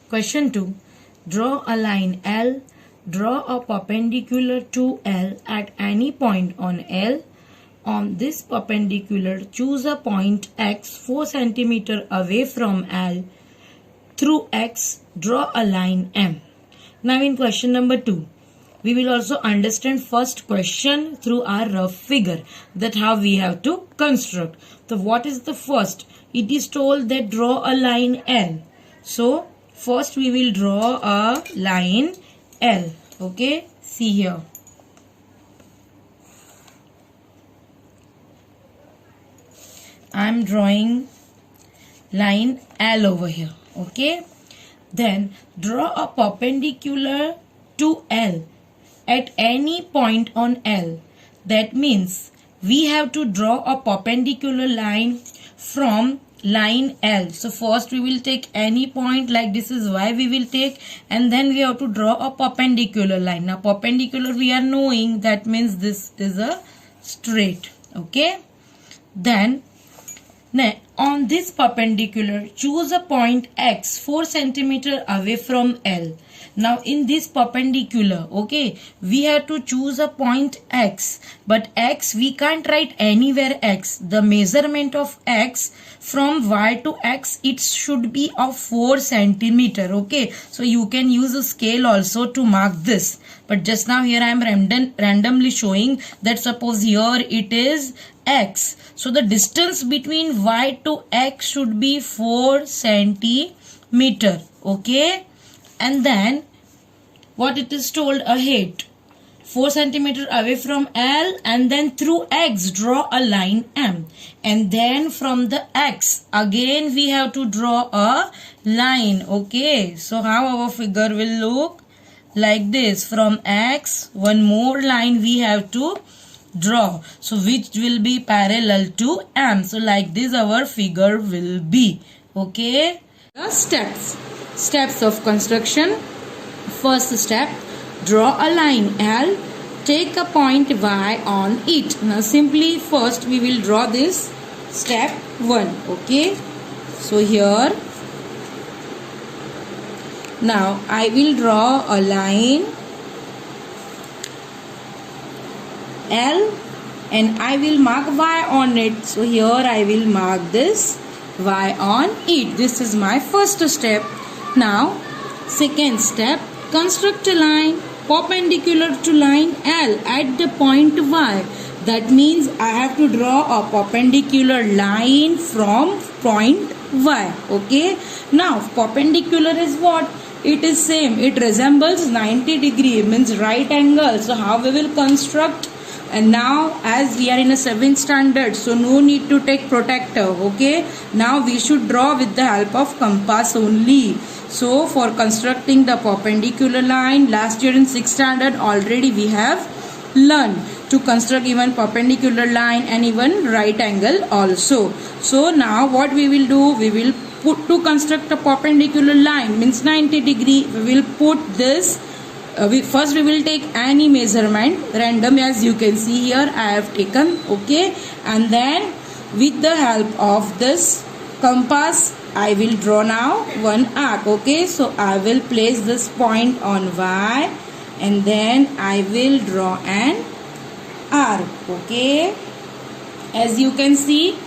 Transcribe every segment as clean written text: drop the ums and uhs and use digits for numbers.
Question 2. Draw a line L. Draw a perpendicular to L at any point on L. On this perpendicular, choose a point X 4 cm away from L. Through X, draw a line M. Now in question number 2, we will also understand first question through our rough figure, that how we have to construct. So what is the first? It is told that draw a line L. So first we will draw a line L. Okay, see here. I am drawing line L over here. Okay, then draw a perpendicular to L at any point on L. That means we have to draw a perpendicular line from line L. So first we will take any point, like this is Y we will take, and then we have to draw a perpendicular line. Now perpendicular we are knowing, that means this is a straight. Okay, then on this perpendicular, choose a point X 4 cm away from L. Now in this perpendicular, okay, we have to choose a point X, but X we can't write anywhere X. The measurement of X from Y to X, it should be of 4 cm. Okay, so you can use a scale also to mark this, but just now here I am randomly showing that suppose here it is X. So the distance between Y to X should be 4 cm. Okay, and then what it is told ahead, 4 cm away from L, and then through X draw a line M, and then from the X again we have to draw a line. Okay, so how our figure will look like this, from X one more line we have to draw, so which will be parallel to M. So like this our figure will be. Okay, the steps of construction. First step, draw a line L, take a point Y on it. Now simply first we will draw this step 1. Okay, so here now I will draw a line L and I will mark Y on it. So here I will mark this Y on it. This is my first step. Now second step, construct a line perpendicular to line L at the point Y. That means I have to draw a perpendicular line from point Y. Okay, now perpendicular is what? It is same, it resembles 90 degree, means right angle. So how we will construct? And now as we are in a 7th standard, so no need to take protractor. Okay, now we should draw with the help of compass only. So for constructing the perpendicular line, last year in 6th standard already we have learned to construct even perpendicular line and even right angle also. So now what we will do, we will put to construct a perpendicular line, means 90 degree, we will put this. First we will take any measurement, random, as you can see here I have taken. Okay, and then with the help of this compass I will draw now one arc. Okay, so I will place this point on Y and then I will draw an arc. Okay, as you can see,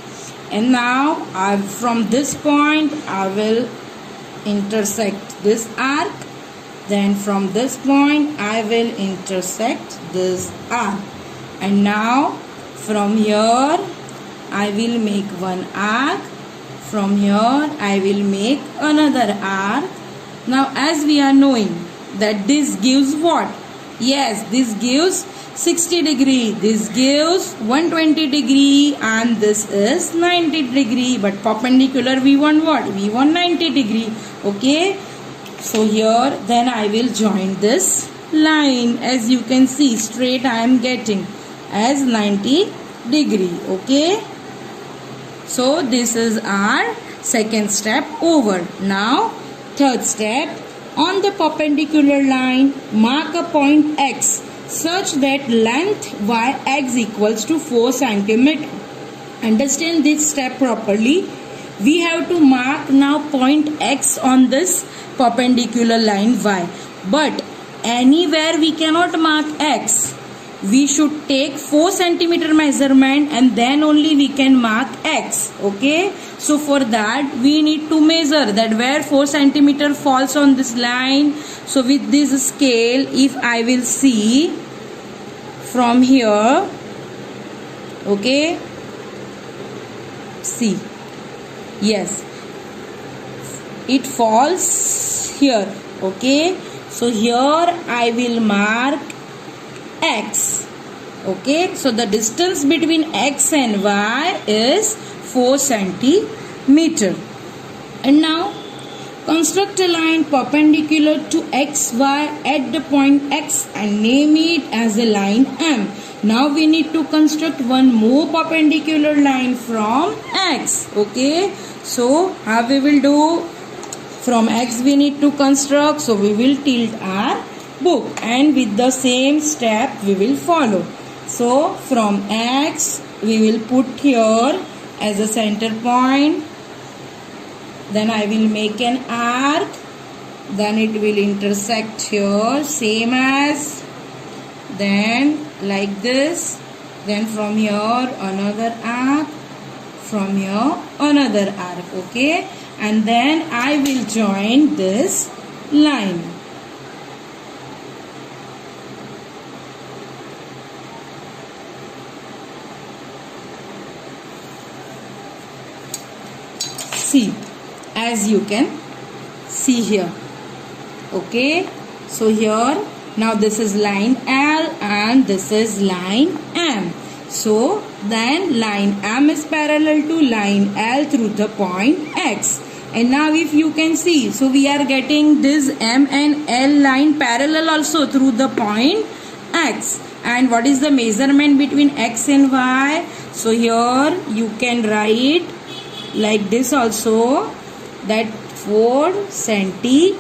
and now from this point I will intersect this arc. Then from this point I will intersect this arc, and now from here I will make one arc, from here I will make another arc. Now as we are knowing that this gives what? Yes, this gives 60 degree, this gives 120 degree, and this is 90 degree, but perpendicular we want what? We want 90 degree. Okay, so here then I will join this line. As you can see, straight I am getting as 90 degree. Okay, so this is our second step over. Now third step, on the perpendicular line mark a point X such that length Yx equals to 4 cm. Understand this step properly. we have to mark now point X on this perpendicular line Y. But anywhere we cannot mark X. We should take 4 centimeter measurement and then only we can mark X. Okay. So for that we need to measure that where 4 centimeter falls on this line. So with this scale, if I will see from here, okay, see, yes, it falls here. Okay, so here I will mark X. Okay, so the distance between X and Y is 4 centimeter. And now construct a line perpendicular to XY at the point X and name it as a line M. Now we need to construct one more perpendicular line from X. Okay, so how we will do? From X we need to construct, so we will tilt our book and with the same step we will follow. So from X we will put here as a center point, then I will make an arc, then it will intersect here same as, then like this, then from here another arc, from here another arc. Okay, and then I will join this line. See, as you can see here. Okay, so here now this is line L and this is line M. So then line M is parallel to line L through the point X. And now if you can see, so we are getting this M and L line parallel also through the point X. And what is the measurement between X and Y? So here you can write like this also, that 4 centimeter.